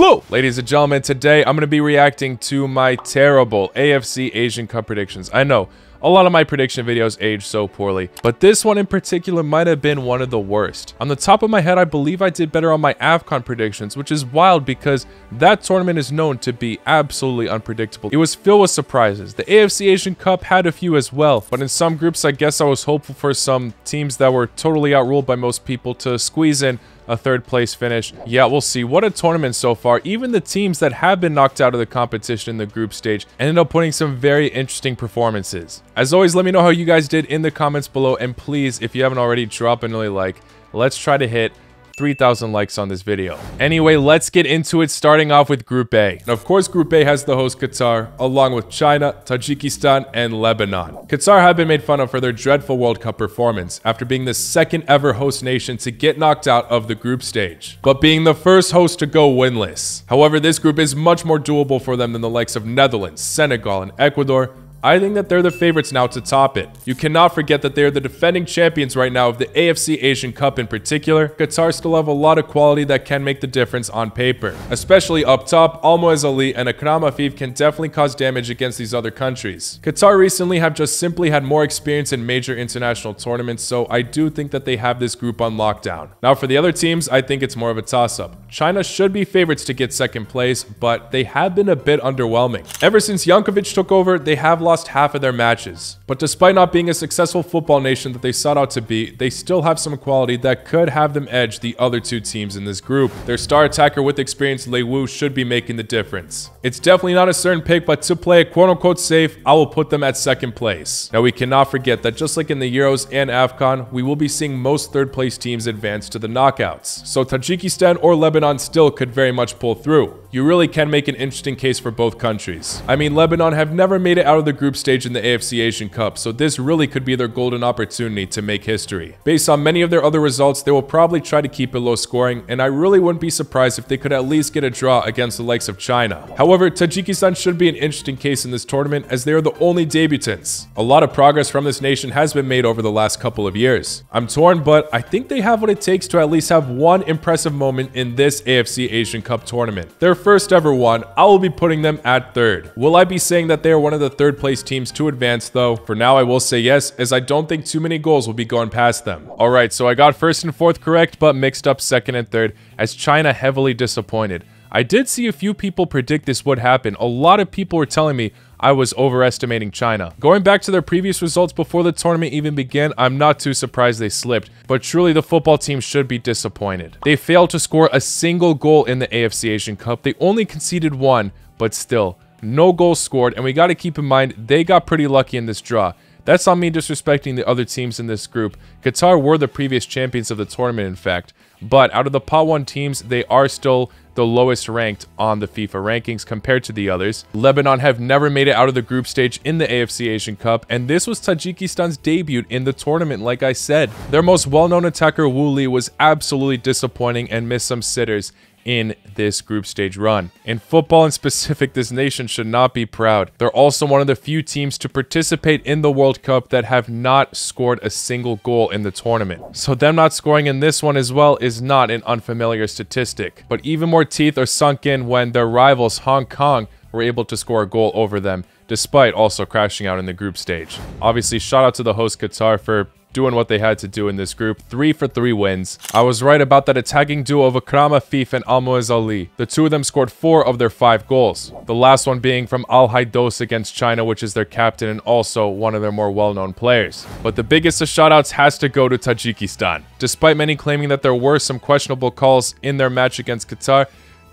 Hello, ladies and gentlemen. Today, I'm going to be reacting to my terrible AFC Asian Cup predictions. I know, a lot of my prediction videos age so poorly, but this one in particular might have been one of the worst. On the top of my head, I believe I did better on my AFCON predictions, which is wild because that tournament is known to be absolutely unpredictable. It was filled with surprises. The AFC Asian Cup had a few as well, but in some groups, I guess I was hopeful for some teams that were totally outruled by most people to squeeze in a third place finish. Yeah, we'll see. What a tournament so far. Even the teams that have been knocked out of the competition in the group stage ended up putting some very interesting performances. As always, let me know how you guys did in the comments below, and please, if you haven't already, drop an early like. Let's try to hit 3,000 likes on this video. Anyway, let's get into it, starting off with Group A. And of course, Group A has the host Qatar, along with China, Tajikistan, and Lebanon. Qatar have been made fun of for their dreadful World Cup performance after being the second ever host nation to get knocked out of the group stage, but being the first host to go winless. However, this group is much more doable for them than the likes of Netherlands, Senegal, and Ecuador. I think that they're the favorites now to top it. You cannot forget that they are the defending champions right now of the AFC Asian Cup in particular. Qatar still have a lot of quality that can make the difference on paper. Especially up top, Al Ali and Akram Afif can definitely cause damage against these other countries. Qatar recently have just simply had more experience in major international tournaments, so I do think that they have this group on lockdown. Now for the other teams, I think it's more of a toss-up. China should be favorites to get second place, but they have been a bit underwhelming. Ever since Jankovic took over, they have lost half of their matches. But despite not being a successful football nation that they sought out to be, they still have some quality that could have them edge the other two teams in this group. Their star attacker with experience, Lei Wu, should be making the difference. It's definitely not a certain pick, but to play it quote-unquote safe, I will put them at second place. Now we cannot forget that just like in the Euros and AFCON, we will be seeing most third-place teams advance to the knockouts. So Tajikistan or Lebanon still could very much pull through. You really can make an interesting case for both countries. I mean, Lebanon have never made it out of the group stage in the AFC Asian Cup, so this really could be their golden opportunity to make history. Based on many of their other results, they will probably try to keep it low scoring, and I really wouldn't be surprised if they could at least get a draw against the likes of China. However, Tajikistan should be an interesting case in this tournament as they are the only debutants. A lot of progress from this nation has been made over the last couple of years. I'm torn, but I think they have what it takes to at least have one impressive moment in this AFC Asian Cup tournament. Their first ever one, I will be putting them at third. Will I be saying that they are one of the third place teams to advance though? For now, I will say yes, as I don't think too many goals will be going past them. Alright, so I got first and fourth correct, but mixed up second and third, as China heavily disappointed. I did see a few people predict this would happen. A lot of people were telling me I was overestimating China. Going back to their previous results before the tournament even began, I'm not too surprised they slipped, but truly the football team should be disappointed. They failed to score a single goal in the AFC Asian Cup. They only conceded one, but still, no goals scored, and we got to keep in mind they got pretty lucky in this draw. That's not me disrespecting the other teams in this group. Qatar were the previous champions of the tournament, in fact, but out of the Pot 1 teams, they are still the lowest ranked on the FIFA rankings compared to the others. Lebanon have never made it out of the group stage in the AFC Asian Cup, and this was Tajikistan's debut in the tournament, like I said. Their most well-known attacker, Wu Li, was absolutely disappointing and missed some sitters in this group stage run. In football in specific, this nation should not be proud. They're also one of the few teams to participate in the World Cup that have not scored a single goal in the tournament. So them not scoring in this one as well is not an unfamiliar statistic. But even more teeth are sunk in when their rivals Hong Kong were able to score a goal over them, despite also crashing out in the group stage. Obviously, shout out to the host Qatar for doing what they had to do in this group. 3 for 3 wins. I was right about that attacking duo of Akram Afif and Al Ali. The two of them scored 4 of their 5 goals. The last one being from Al Haidos against China, which is their captain and also one of their more well-known players. But the biggest of shoutouts has to go to Tajikistan. Despite many claiming that there were some questionable calls in their match against Qatar,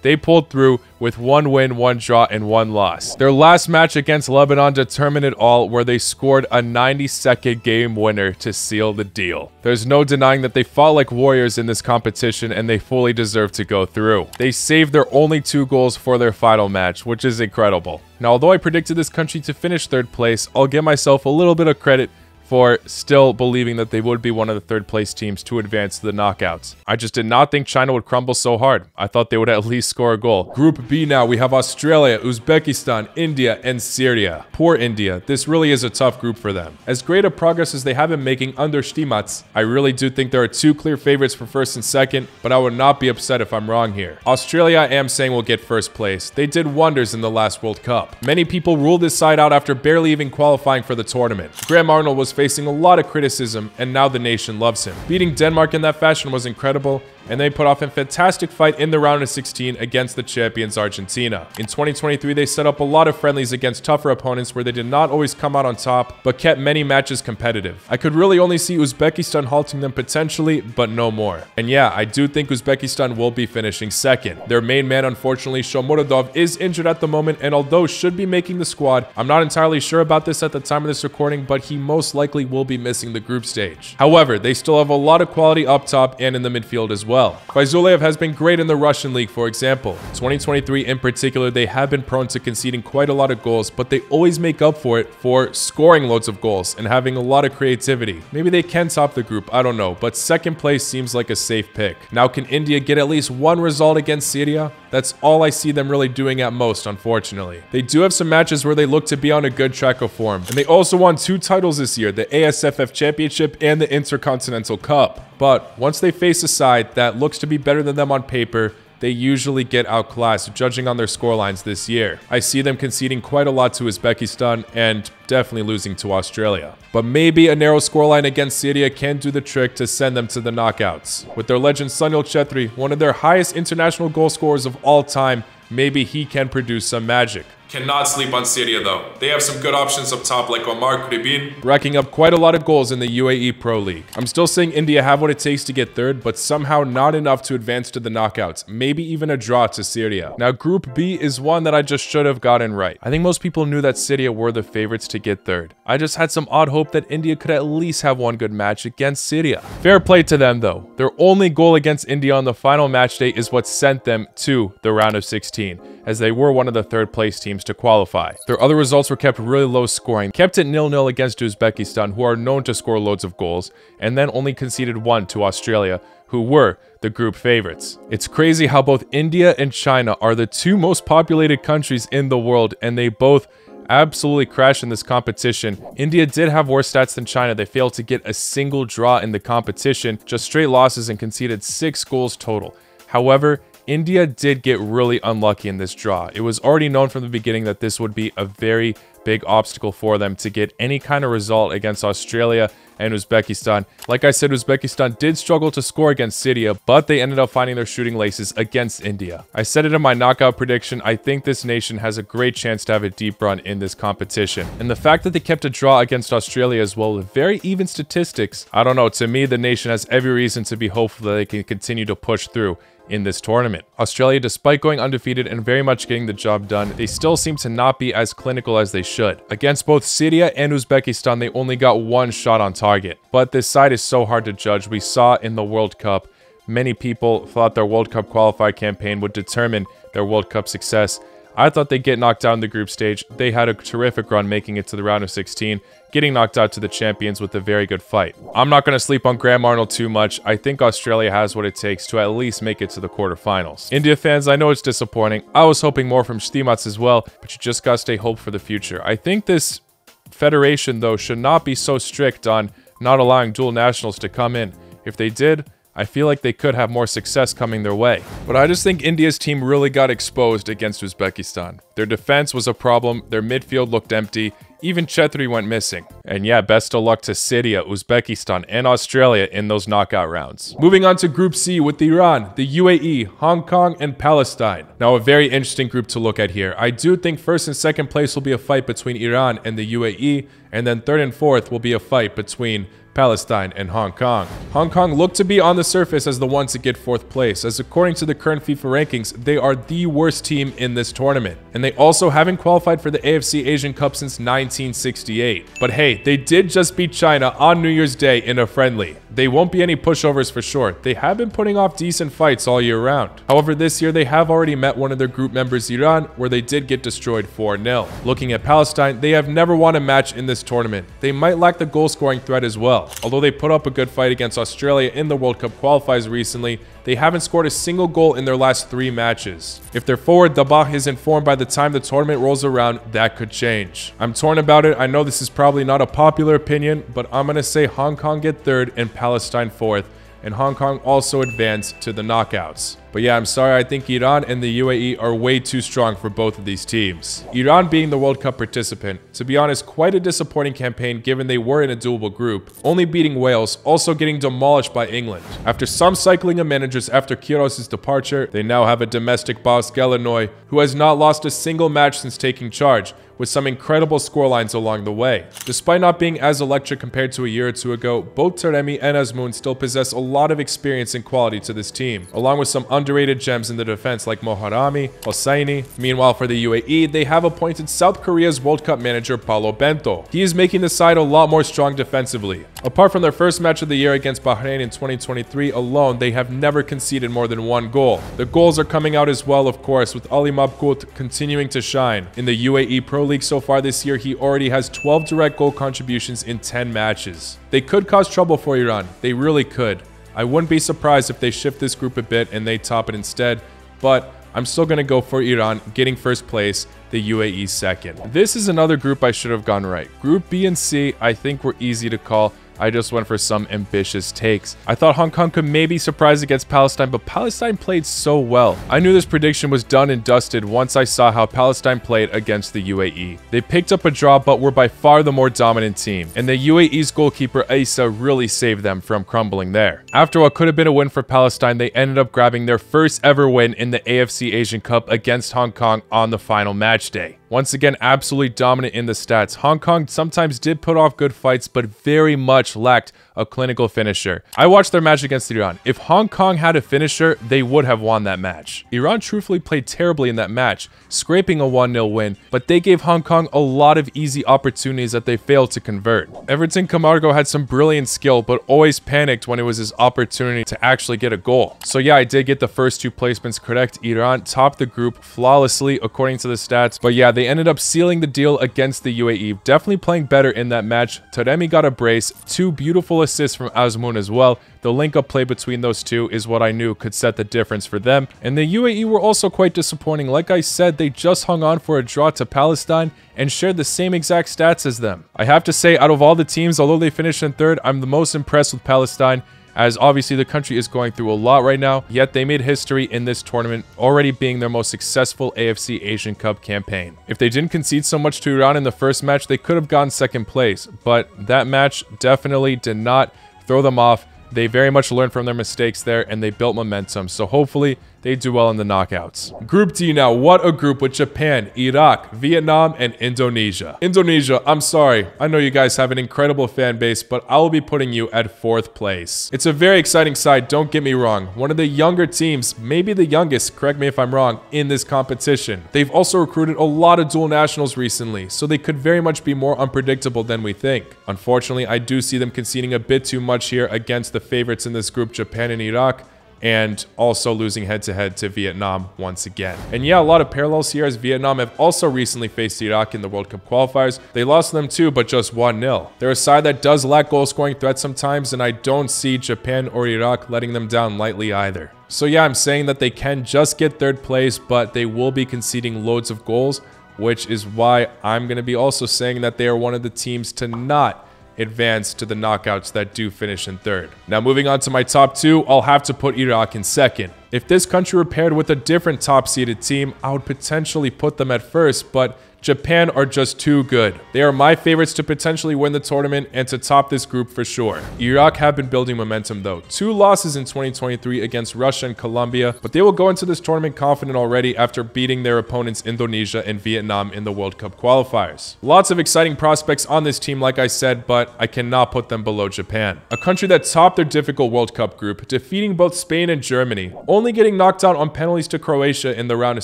they pulled through with 1 win, 1 draw, and 1 loss. Their last match against Lebanon determined it all, where they scored a 92nd game winner to seal the deal. There's no denying that they fought like warriors in this competition, and they fully deserve to go through. They saved their only 2 goals for their final match, which is incredible. Now, although I predicted this country to finish third place, I'll give myself a little bit of credit for still believing that they would be one of the third place teams to advance to the knockouts. I just did not think China would crumble so hard. I thought they would at least score a goal. Group B now, we have Australia, Uzbekistan, India, and Syria. Poor India. This really is a tough group for them. As great a progress as they have been making under Timecodes, I really do think there are two clear favorites for first and second, but I would not be upset if I'm wrong here. Australia, I am saying, will get first place. They did wonders in the last World Cup. Many people ruled this side out after barely even qualifying for the tournament. Graham Arnold was facing a lot of criticism, and now the nation loves him. Beating Denmark in that fashion was incredible, and they put off a fantastic fight in the round of 16 against the champions Argentina. In 2023, they set up a lot of friendlies against tougher opponents where they did not always come out on top, but kept many matches competitive. I could really only see Uzbekistan halting them potentially, but no more. And yeah, I do think Uzbekistan will be finishing second. Their main man, unfortunately, Shomurodov, is injured at the moment, and although should be making the squad, I'm not entirely sure about this at the time of this recording, but he most likely will be missing the group stage. However, they still have a lot of quality up top and in the midfield as well. Faizullayev has been great in the Russian league, for example. 2023 in particular, they have been prone to conceding quite a lot of goals, but they always make up for it for scoring loads of goals and having a lot of creativity. Maybe they can top the group, I don't know, but second place seems like a safe pick. Now, can India get at least one result against Syria? That's all I see them really doing at most, unfortunately. They do have some matches where they look to be on a good track of form, and they also won 2 titles this year, the ASFF Championship and the Intercontinental Cup. But once they face a side that looks to be better than them on paper, they usually get outclassed, judging on their scorelines this year. I see them conceding quite a lot to Uzbekistan and definitely losing to Australia. But maybe a narrow scoreline against Syria can do the trick to send them to the knockouts. With their legend Sunil Chhetri, one of their highest international goal scorers of all time, maybe he can produce some magic. Cannot sleep on Syria though. They have some good options up top like Omar Kribin, racking up quite a lot of goals in the UAE Pro League. I'm still saying India have what it takes to get third, but somehow not enough to advance to the knockouts, maybe even a draw to Syria. Now Group B is one that I just should have gotten right. I think most people knew that Syria were the favorites to get third. I just had some odd hope that India could at least have one good match against Syria. Fair play to them though. Their only goal against India on the final match day is what sent them to the round of 16, as they were one of the third place teams to qualify. Their other results were kept really low scoring, kept it 0-0 against Uzbekistan, who are known to score loads of goals, and then only conceded 1 to Australia, who were the group favorites. It's crazy how both India and China are the 2 most populated countries in the world, and they both absolutely crashed in this competition. India did have worse stats than China. They failed to get a single draw in the competition, just straight losses, and conceded 6 goals total. However, India did get really unlucky in this draw. It was already known from the beginning that this would be a very big obstacle for them to get any kind of result against Australia and Uzbekistan. Like I said, Uzbekistan did struggle to score against Syria, but they ended up finding their shooting laces against India. I said it in my knockout prediction, I think this nation has a great chance to have a deep run in this competition. And the fact that they kept a draw against Australia as well with very even statistics, I don't know, to me the nation has every reason to be hopeful that they can continue to push through in this tournament. Australia, despite going undefeated and very much getting the job done, they still seem to not be as clinical as they should. Against both Syria and Uzbekistan, they only got 1 shot on target. But this side is so hard to judge. We saw in the World Cup, many people thought their World Cup qualifier campaign would determine their World Cup success. I thought they'd get knocked out in the group stage. They had a terrific run making it to the round of 16, getting knocked out to the champions with a very good fight. I'm not going to sleep on Graham Arnold too much. I think Australia has what it takes to at least make it to the quarterfinals. India fans, I know it's disappointing. I was hoping more from Timecodes as well, but you just gotta stay hopeful for the future. I think this federation, though, should not be so strict on not allowing dual nationals to come in. If they did, I feel like they could have more success coming their way. But I just think India's team really got exposed against Uzbekistan. Their defense was a problem, their midfield looked empty, even Chhetri went missing. And yeah, best of luck to Syria, Uzbekistan, and Australia in those knockout rounds. Moving on to Group C with Iran, the UAE, Hong Kong, and Palestine. Now a very interesting group to look at here. I do think first and second place will be a fight between Iran and the UAE, and then third and fourth will be a fight between Palestine and Hong Kong. Hong Kong look to be on the surface as the ones to get 4th place, as according to the current FIFA rankings, they are the worst team in this tournament. And they also haven't qualified for the AFC Asian Cup since 1968. But hey, they did just beat China on New Year's Day in a friendly. They won't be any pushovers for sure. They have been putting off decent fights all year round. However, this year they have already met one of their group members, Iran, where they did get destroyed 4-0. Looking at Palestine, they have never won a match in this tournament. They might lack the goal scoring threat as well. Although they put up a good fight against Australia in the World Cup qualifiers recently, they haven't scored a single goal in their last 3 matches. If their forward Dabah is informed by the time the tournament rolls around, that could change. I'm torn about it. I know this is probably not a popular opinion, but I'm gonna say Hong Kong get 3rd and Palestine 4th, and Hong Kong also advance to the knockouts. But yeah, I'm sorry, I think Iran and the UAE are way too strong for both of these teams. Iran being the World Cup participant, to be honest, quite a disappointing campaign given they were in a doable group, only beating Wales, also getting demolished by England. After some cycling of managers after Queiroz' departure, they now have a domestic boss, Galinoy, who has not lost a single match since taking charge, with some incredible scorelines along the way. Despite not being as electric compared to a year or two ago, both Taremi and Azmoun still possess a lot of experience and quality to this team, along with some underrated gems in the defense like Moharami, Hosseini. Meanwhile, for the UAE, they have appointed South Korea's World Cup manager Paulo Bento. He is making the side a lot more strong defensively. Apart from their first match of the year against Bahrain in 2023 alone, they have never conceded more than 1 goal. The goals are coming out as well, of course, with Ali Mabkout continuing to shine. In the UAE Pro League so far this year, he already has 12 direct goal contributions in 10 matches. They could cause trouble for Iran. They really could. I wouldn't be surprised if they shift this group a bit and they top it instead, but I'm still going to go for Iran getting first place, the UAE 2nd. This is another group I should have gone right. Group B and C, I think were easy to call. I just went for some ambitious takes. I thought Hong Kong could maybe surprise against Palestine, but Palestine played so well. I knew this prediction was done and dusted once I saw how Palestine played against the UAE. They picked up a draw, but were by far the more dominant team, and the UAE's goalkeeper Issa really saved them from crumbling there. After what could have been a win for Palestine, they ended up grabbing their first ever win in the AFC Asian Cup against Hong Kong on the final match day. Once again, absolutely dominant in the stats. Hong Kong sometimes did put off good fights, but very much lacked a clinical finisher. I watched their match against Iran. If Hong Kong had a finisher, they would have won that match. Iran truthfully played terribly in that match, scraping a 1-0 win, but they gave Hong Kong a lot of easy opportunities that they failed to convert. Everton Camargo had some brilliant skill, but always panicked when it was his opportunity to actually get a goal. So yeah, I did get the first 2 placements correct. Iran topped the group flawlessly according to the stats, but yeah, they ended up sealing the deal against the UAE, definitely playing better in that match. Taremi got a brace, 2 beautiful assists from Azmoun as well. The link-up play between those two is what I knew could set the difference for them. And the UAE were also quite disappointing. Like I said, they just hung on for a draw to Palestine and shared the same exact stats as them. I have to say, out of all the teams, although they finished in 3rd, I'm the most impressed with Palestine, as obviously the country is going through a lot right now, yet they made history in this tournament, already being their most successful AFC Asian Cup campaign. If they didn't concede so much to Iran in the first match, they could have gotten 2nd place, but that match definitely did not throw them off. They very much learned from their mistakes there, and they built momentum, so hopefully they do well in the knockouts. Group D now. What a group with Japan, Iraq, Vietnam, and Indonesia. Indonesia, I'm sorry. I know you guys have an incredible fan base, but I will be putting you at 4th place. It's a very exciting side, don't get me wrong. One of the younger teams, maybe the youngest, correct me if I'm wrong, in this competition. They've also recruited a lot of dual nationals recently, so they could very much be more unpredictable than we think. Unfortunately, I do see them conceding a bit too much here against the favorites in this group, Japan and Iraq, and also losing head-to-head to Vietnam once again. And yeah, a lot of parallels here, as Vietnam have also recently faced Iraq in the World Cup qualifiers. They lost them too, but just 1-0. They're a side that does lack goal-scoring threat sometimes, and I don't see Japan or Iraq letting them down lightly either. So yeah, I'm saying that they can just get 3rd place, but they will be conceding loads of goals, which is why I'm going to be also saying that they are one of the teams to not advance to the knockouts that do finish in 3rd. Now moving on to my top 2, I'll have to put Iraq in 2nd. If this country were paired with a different top-seeded team, I would potentially put them at 1st, but Japan are just too good. They are my favorites to potentially win the tournament and to top this group for sure. Iraq have been building momentum though. 2 losses in 2023 against Russia and Colombia, but they will go into this tournament confident already after beating their opponents Indonesia and Vietnam in the World Cup qualifiers. Lots of exciting prospects on this team, like I said, but I cannot put them below Japan. A country that topped their difficult World Cup group, defeating both Spain and Germany, only getting knocked out on penalties to Croatia in the round of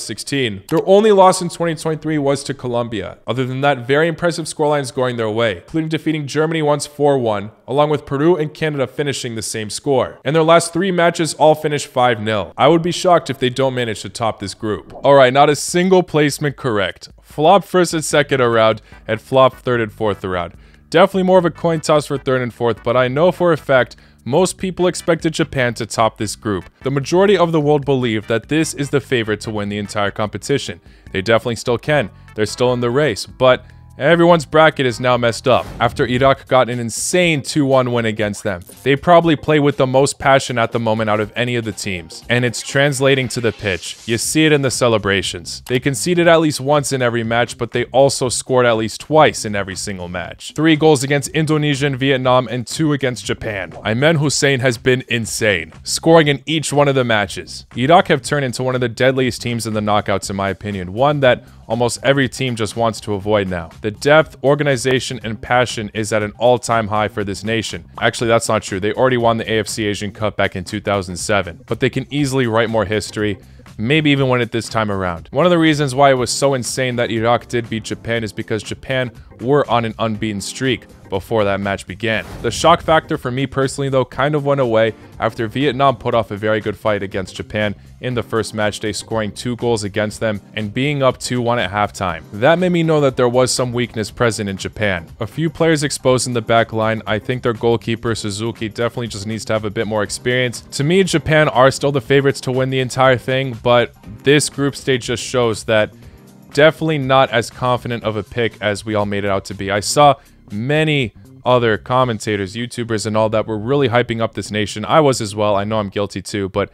16. Their only loss in 2023 was to Colombia. Other than that, very impressive scorelines going their way, including defeating Germany once 4-1, along with Peru and Canada finishing the same score. And their last 3 matches all finished 5-0. I would be shocked if they don't manage to top this group. Alright, not a single placement correct. Flop first and second around, and flop third and fourth around. Definitely more of a coin toss for third and fourth, but I know for a fact most people expected Japan to top this group. The majority of the world believe that this is the favorite to win the entire competition. They definitely still can. They're still in the race, but everyone's bracket is now messed up after Iraq got an insane 2-1 win against them. They probably play with the most passion at the moment out of any of the teams, and it's translating to the pitch. You see it in the celebrations. They conceded at least once in every match, but they also scored at least twice in every single match. 3 goals against Indonesia and Vietnam and 2 against Japan. Ayman Hussein has been insane, scoring in each one of the matches. Iraq have turned into one of the deadliest teams in the knockouts in my opinion, one that almost every team just wants to avoid now. The depth, organization, and passion is at an all-time high for this nation. Actually, that's not true. They already won the AFC Asian Cup back in 2007, but they can easily write more history, maybe even win it this time around. One of the reasons why it was so insane that Iraq did beat Japan is because Japan were on an unbeaten streak before that match began. The shock factor for me personally though kind of went away after Vietnam put off a very good fight against Japan in the first match day, scoring 2 goals against them and being up 2-1 at halftime. That made me know that there was some weakness present in Japan. A few players exposed in the back line. I think their goalkeeper Suzuki definitely just needs to have a bit more experience. To me, Japan are still the favorites to win the entire thing, but this group stage just shows that definitely not as confident of a pick as we all made it out to be. I saw many other commentators, YouTubers, and all that were really hyping up this nation. I was as well. I know I'm guilty too, but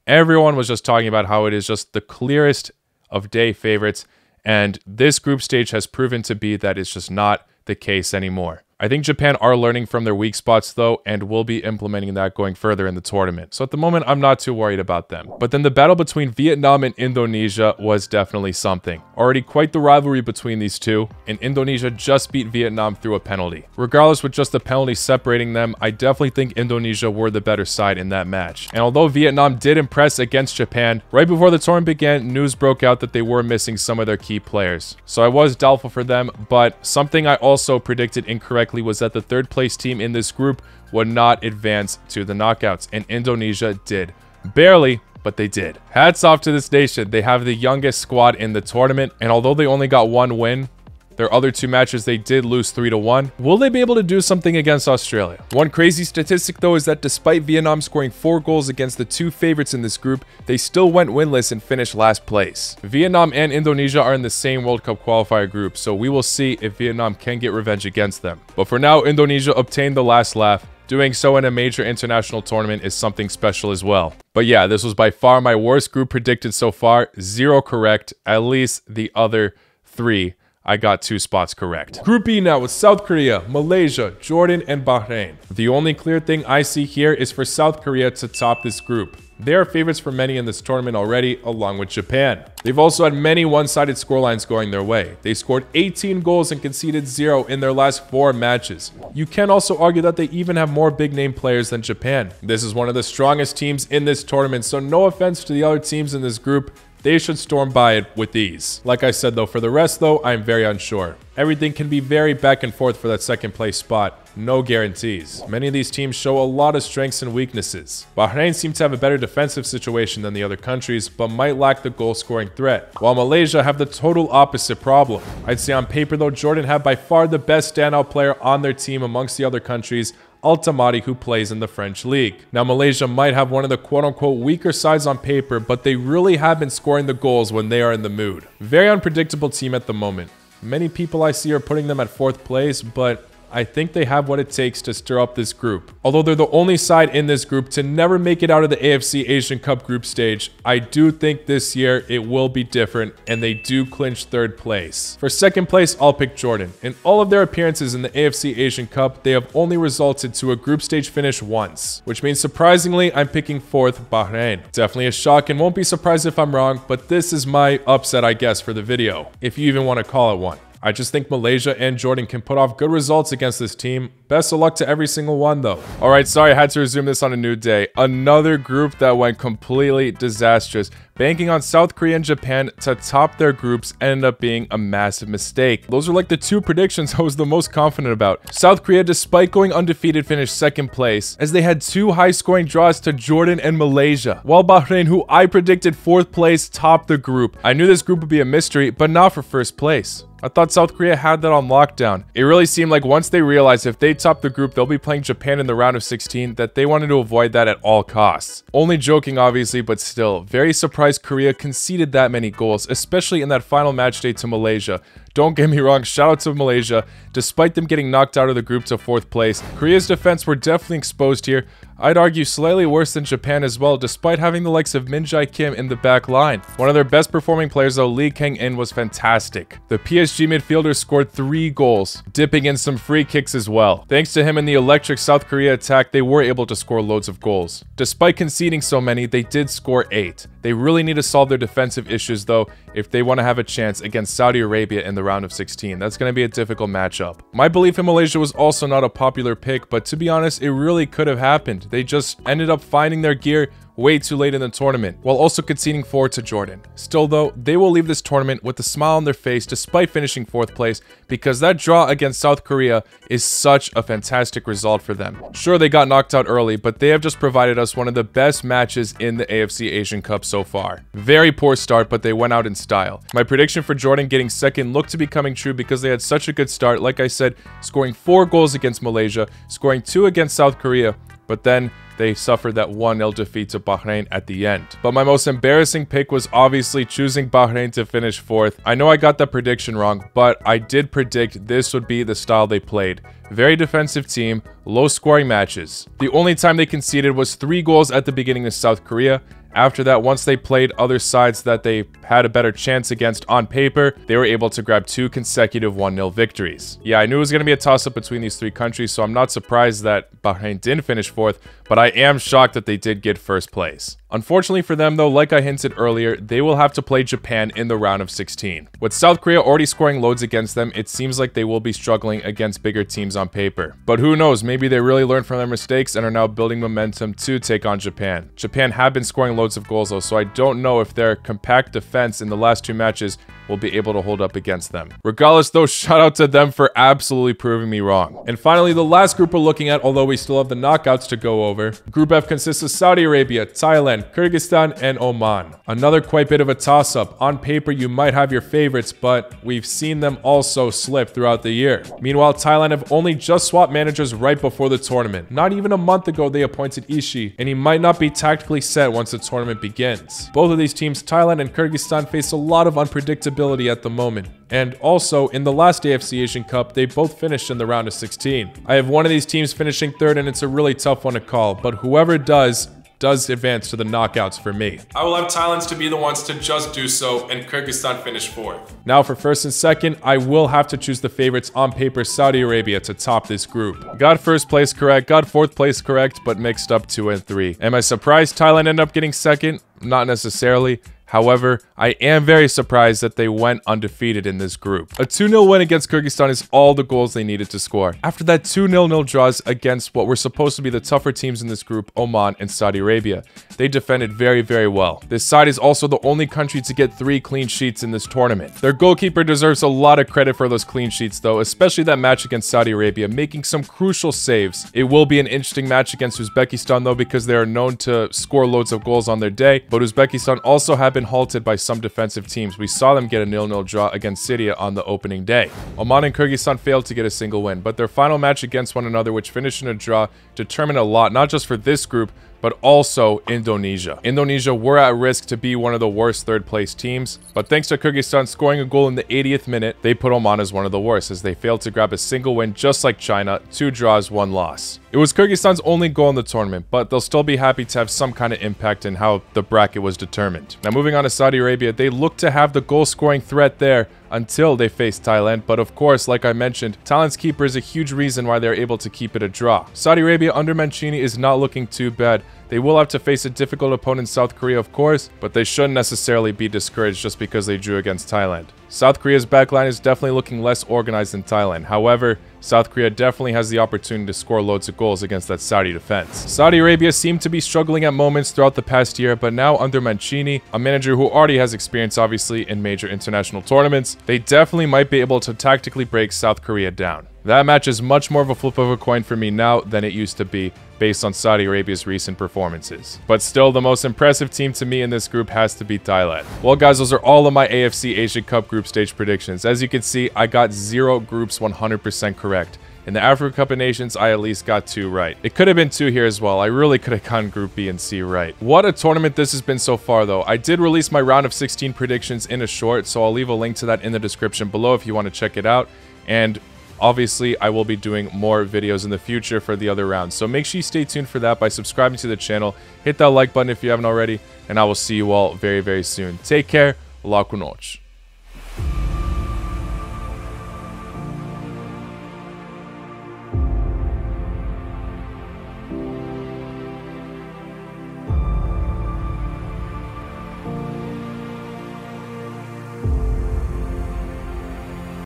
everyone was just talking about how it is just the clearest of day favorites, and this group stage has proven to be that it's just not the case anymore. I think Japan are learning from their weak spots though, and will be implementing that going further in the tournament. So at the moment, I'm not too worried about them. But then the battle between Vietnam and Indonesia was definitely something. Already quite the rivalry between these two, and Indonesia just beat Vietnam through a penalty. Regardless, with just the penalty separating them, I definitely think Indonesia were the better side in that match. And although Vietnam did impress against Japan, right before the tournament began, news broke out that they were missing some of their key players. So I was doubtful for them, but something I also predicted incorrectly was that the third place team in this group would not advance to the knockouts, and Indonesia did. Barely, but they did. Hats off to this nation. They have the youngest squad in the tournament, and although they only got 1 win, their other 2 matches they did lose 3-1. Will they be able to do something against Australia? One crazy statistic though is that despite Vietnam scoring 4 goals against the 2 favorites in this group, they still went winless and finished last place. Vietnam and Indonesia are in the same World Cup qualifier group, so we will see if Vietnam can get revenge against them. But for now, Indonesia obtained the last laugh. Doing so in a major international tournament is something special as well. But yeah, this was by far my worst group predicted so far. 0 correct, at least the other 3. I got 2 spots correct. Group B now with South Korea, Malaysia, Jordan, and Bahrain. The only clear thing I see here is for South Korea to top this group. They are favorites for many in this tournament already, along with Japan. They've also had many one-sided scorelines going their way. They scored 18 goals and conceded 0 in their last 4 matches. You can also argue that they even have more big-name players than Japan. This is one of the strongest teams in this tournament, so no offense to the other teams in this group, they should storm by it with ease. Like I said though, for the rest though, I'm very unsure. Everything can be very back and forth for that second place spot. No guarantees. Many of these teams show a lot of strengths and weaknesses. Bahrain seems to have a better defensive situation than the other countries, but might lack the goal-scoring threat, while Malaysia have the total opposite problem. I'd say on paper though, Jordan have by far the best standout player on their team amongst the other countries, Altamari, who plays in the French league. Now Malaysia might have one of the quote-unquote weaker sides on paper, but they really have been scoring the goals when they are in the mood. Very unpredictable team at the moment. Many people I see are putting them at 4th place, but I think they have what it takes to stir up this group. Although they're the only side in this group to never make it out of the AFC Asian Cup group stage, I do think this year it will be different and they do clinch 3rd place. For 2nd place, I'll pick Jordan. In all of their appearances in the AFC Asian Cup, they have only resulted to a group stage finish once, which means surprisingly, I'm picking 4th Bahrain. Definitely a shock and won't be surprised if I'm wrong, but this is my upset, I guess, for the video, if you even want to call it one. I just think Malaysia and Jordan can put off good results against this team. Best of luck to every single one though. Alright, sorry I had to resume this on a new day. Another group that went completely disastrous. Banking on South Korea and Japan to top their groups ended up being a massive mistake. Those are like the two predictions I was the most confident about. South Korea, despite going undefeated, finished second place as they had two high-scoring draws to Jordan and Malaysia, while Bahrain, who I predicted fourth place, topped the group. I knew this group would be a mystery, but not for first place. I thought South Korea had that on lockdown. It really seemed like once they realized if they top the group, they'll be playing Japan in the round of 16, that they wanted to avoid that at all costs. Only joking, obviously, but still, very surprised Korea conceded that many goals, especially in that final match day to Malaysia. Don't get me wrong, shout out to Malaysia. Despite them getting knocked out of the group to fourth place, Korea's defense were definitely exposed here. I'd argue slightly worse than Japan as well, despite having the likes of Min Jae-kim in the back line. One of their best performing players, though, Lee Kang-in, was fantastic. The PSG midfielder scored 3 goals, dipping in some free kicks as well. Thanks to him and the electric South Korea attack, they were able to score loads of goals. Despite conceding so many, they did score 8. They really need to solve their defensive issues, though, if they want to have a chance against Saudi Arabia in the round of 16. That's going to be a difficult matchup. My belief in Malaysia was also not a popular pick, but to be honest, it really could have happened. They just ended up finding their gear way too late in the tournament, while also conceding 4 to Jordan. Still though, they will leave this tournament with a smile on their face despite finishing 4th place, because that draw against South Korea is such a fantastic result for them. Sure, they got knocked out early, but they have just provided us one of the best matches in the AFC Asian Cup so far. Very poor start, but they went out in style. My prediction for Jordan getting second looked to be coming true because they had such a good start, like I said, scoring 4 goals against Malaysia, scoring 2 against South Korea, but then they suffered that 1-0 defeat to Bahrain at the end. But my most embarrassing pick was obviously choosing Bahrain to finish 4th. I know I got that prediction wrong, but I did predict this would be the style they played. Very defensive team, low scoring matches. The only time they conceded was 3 goals at the beginning of South Korea. After that, once they played other sides that they had a better chance against on paper, they were able to grab 2 consecutive 1-0 victories. Yeah, I knew it was going to be a toss-up between these 3 countries, so I'm not surprised that Bahrain didn't finish 4th, but I am shocked that they did get 1st place. Unfortunately for them though, like I hinted earlier, they will have to play Japan in the round of 16. With South Korea already scoring loads against them, it seems like they will be struggling against bigger teams on paper. But who knows, maybe they really learned from their mistakes and are now building momentum to take on Japan. Japan have been scoring loads of goals though, so I don't know if their compact defense in the last 2 matches will be able to hold up against them. Regardless though, shout out to them for absolutely proving me wrong. And finally, the last group we're looking at, although we still have the knockouts to go over. Group F consists of Saudi Arabia, Thailand, Kyrgyzstan, and Oman. Another quite bit of a toss-up. On paper, you might have your favorites, but we've seen them also slip throughout the year. Meanwhile, Thailand have only just swapped managers right before the tournament. Not even a month ago, they appointed Ishii, and he might not be tactically set once the tournament begins. Both of these teams, Thailand and Kyrgyzstan, face a lot of unpredictability at the moment. And also, in the last AFC Asian Cup, they both finished in the round of 16. I have one of these teams finishing 3rd, and it's a really tough one to call, but whoever does advance to the knockouts for me. I will have Thailand to be the ones to just do so, and Kyrgyzstan finish 4th. Now for 1st and 2nd, I will have to choose the favorites on paper, Saudi Arabia, to top this group. Got 1st place correct, got 4th place correct, but mixed up 2 and 3. Am I surprised Thailand ended up getting 2nd? Not necessarily. However, I am very surprised that they went undefeated in this group. A 2-0 win against Kyrgyzstan is all the goals they needed to score. After that 2-0 draws against what were supposed to be the tougher teams in this group, Oman and Saudi Arabia, they defended very, very well. This side is also the only country to get 3 clean sheets in this tournament. Their goalkeeper deserves a lot of credit for those clean sheets though, especially that match against Saudi Arabia, making some crucial saves. It will be an interesting match against Uzbekistan though, because they are known to score loads of goals on their day, but Uzbekistan also have been halted by some defensive teams. We saw them get a 0-0 draw against Syria on the opening day. Oman and Kyrgyzstan failed to get a single win, but their final match against one another, which finished in a draw, determined a lot, not just for this group, but also Indonesia. Indonesia were at risk to be one of the worst 3rd place teams, but thanks to Kyrgyzstan scoring a goal in the 80th minute, they put Oman as one of the worst, as they failed to grab a single win just like China, 2 draws, 1 loss. It was Kyrgyzstan's only goal in the tournament, but they'll still be happy to have some kind of impact in how the bracket was determined. Now moving on to Saudi Arabia, they look to have the goal scoring threat there until they face Thailand, but of course, like I mentioned, Thailand's keeper is a huge reason why they're able to keep it a draw. Saudi Arabia under Mancini is not looking too bad. They will have to face a difficult opponent, South Korea, of course, but they shouldn't necessarily be discouraged just because they drew against Thailand. South Korea's backline is definitely looking less organized than Thailand. However, South Korea definitely has the opportunity to score loads of goals against that Saudi defense. Saudi Arabia seemed to be struggling at moments throughout the past year, but now under Mancini, a manager who already has experience obviously in major international tournaments, they definitely might be able to tactically break South Korea down. That match is much more of a flip of a coin for me now than it used to be, based on Saudi Arabia's recent performances. But still, the most impressive team to me in this group has to be Thailand. Well guys, those are all of my AFC Asian Cup group stage predictions. As you can see, I got 0 groups 100% correct. In the Africa Cup of Nations, I at least got 2 right. It could have been 2 here as well. I really could have gotten Group B and C right. What a tournament this has been so far though. I did release my round of 16 predictions in a short, so I'll leave a link to that in the description below if you want to check it out. And obviously, I will be doing more videos in the future for the other rounds, so make sure you stay tuned for that by subscribing to the channel. Hit that like button if you haven't already, and I will see you all very, very soon. Take care. La Kunoch.